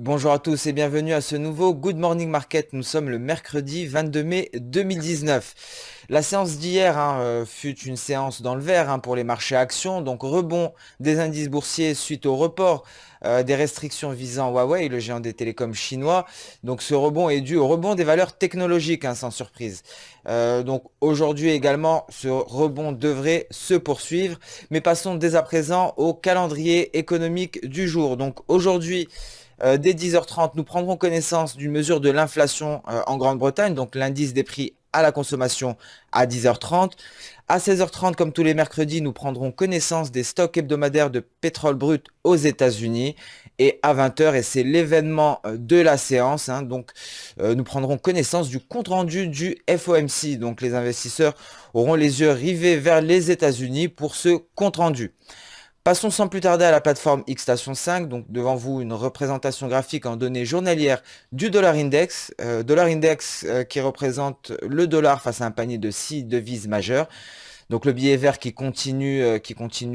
Bonjour à tous et bienvenue à ce nouveau Good Morning Market. Nous sommes le mercredi 22 mai 2019. La séance d'hier fut une séance dans le vert pour les marchés actions, donc rebond des indices boursiers suite au report des restrictions visant Huawei, le géant des télécoms chinois. Donc ce rebond est dû au rebond des valeurs technologiques, sans surprise. Donc aujourd'hui également, ce rebond devrait se poursuivre. Mais passons dès à présent au calendrier économique du jour. Donc aujourd'hui, dès 10h30, nous prendrons connaissance d'une mesure de l'inflation en Grande-Bretagne, donc l'indice des prix à la consommation à 10h30. À 16h30, comme tous les mercredis, nous prendrons connaissance des stocks hebdomadaires de pétrole brut aux États-Unis. Et à 20h, et c'est l'événement de la séance, nous prendrons connaissance du compte-rendu du FOMC. Donc les investisseurs auront les yeux rivés vers les États-Unis pour ce compte-rendu. Passons sans plus tarder à la plateforme Xstation 5. Donc devant vous, une représentation graphique en données journalières du dollar index. Qui représente le dollar face à un panier de 6 devises majeures. Donc le billet vert qui continue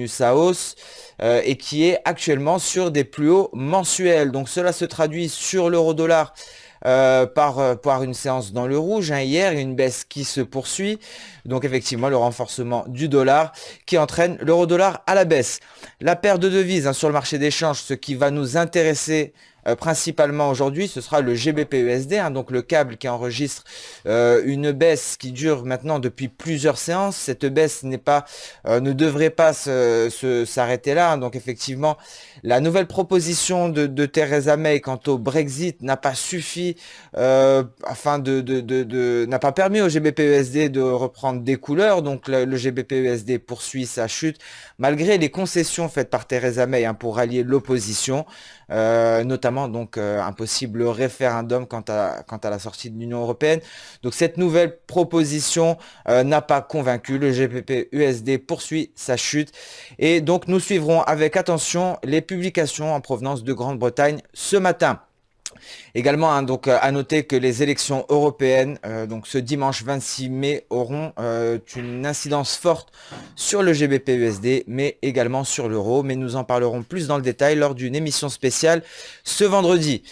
sa hausse et qui est actuellement sur des plus hauts mensuels. Donc cela se traduit sur l'euro-dollar par une séance dans le rouge hier, une baisse qui se poursuit. Donc effectivement, le renforcement du dollar qui entraîne l'euro-dollar à la baisse. La paire de devises sur le marché d'échange, ce qui va nous intéresser principalement aujourd'hui, ce sera le GBP-USD, donc le câble qui enregistre une baisse qui dure maintenant depuis plusieurs séances. Cette baisse ne devrait pas s'arrêter là. Donc effectivement, la nouvelle proposition de Theresa May quant au Brexit n'a pas suffi, n'a pas permis au GBP-USD de reprendre des couleurs. Donc le GBP-USD poursuit sa chute malgré les concessions faites par Theresa May pour rallier l'opposition. Notamment un possible référendum quant à la sortie de l'Union européenne. Donc cette nouvelle proposition n'a pas convaincu. Le GBP USD poursuit sa chute et donc nous suivrons avec attention les publications en provenance de Grande-Bretagne ce matin. Également, à noter que les élections européennes, donc ce dimanche 26 mai, auront une incidence forte sur le GBP-USD, mais également sur l'euro. Mais nous en parlerons plus dans le détail lors d'une émission spéciale ce vendredi.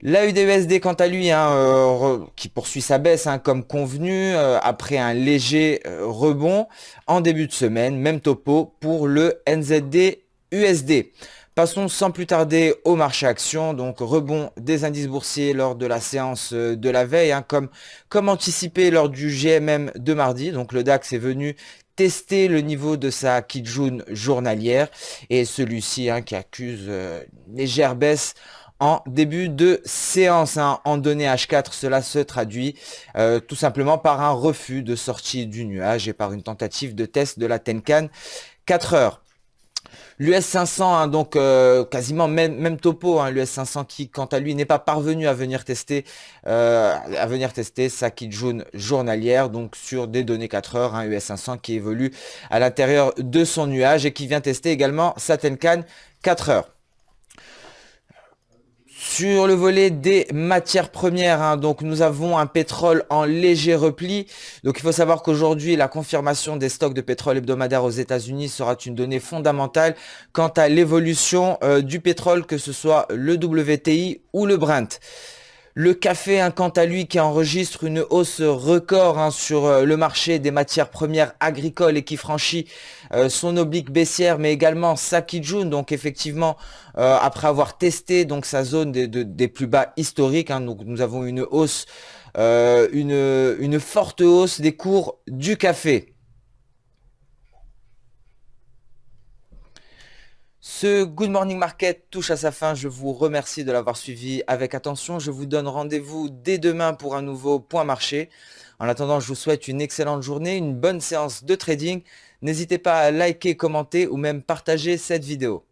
L'AUD-USD, quant à lui, qui poursuit sa baisse comme convenu, après un léger rebond en début de semaine. Même topo pour le NZD-USD. Passons sans plus tarder au marché actions, donc rebond des indices boursiers lors de la séance de la veille, comme anticipé lors du GMM de mardi. Donc le DAX est venu tester le niveau de sa Kijun journalière et celui-ci qui accuse une légère baisse en début de séance. En données H4, cela se traduit tout simplement par un refus de sortie du nuage et par une tentative de test de la Tenkan 4 heures. L'US 500, quasiment même topo, l'US 500 qui, quant à lui, n'est pas parvenu à venir tester sa Kijun journalière, donc sur des données 4 heures, US 500 qui évolue à l'intérieur de son nuage et qui vient tester également sa Tenkan 4 heures. Sur le volet des matières premières, donc nous avons un pétrole en léger repli. Donc il faut savoir qu'aujourd'hui, la confirmation des stocks de pétrole hebdomadaires aux États-Unis sera une donnée fondamentale quant à l'évolution du pétrole, que ce soit le WTI ou le Brent. Le café, quant à lui, qui enregistre une hausse record sur le marché des matières premières agricoles et qui franchit son oblique baissière, mais également sa Kijun. Donc effectivement, après avoir testé sa zone des plus bas historiques, donc nous avons une hausse, une forte hausse des cours du café. Ce Good Morning Market touche à sa fin. Je vous remercie de l'avoir suivi avec attention. Je vous donne rendez-vous dès demain pour un nouveau point marché. En attendant, je vous souhaite une excellente journée, une bonne séance de trading. N'hésitez pas à liker, commenter ou même partager cette vidéo.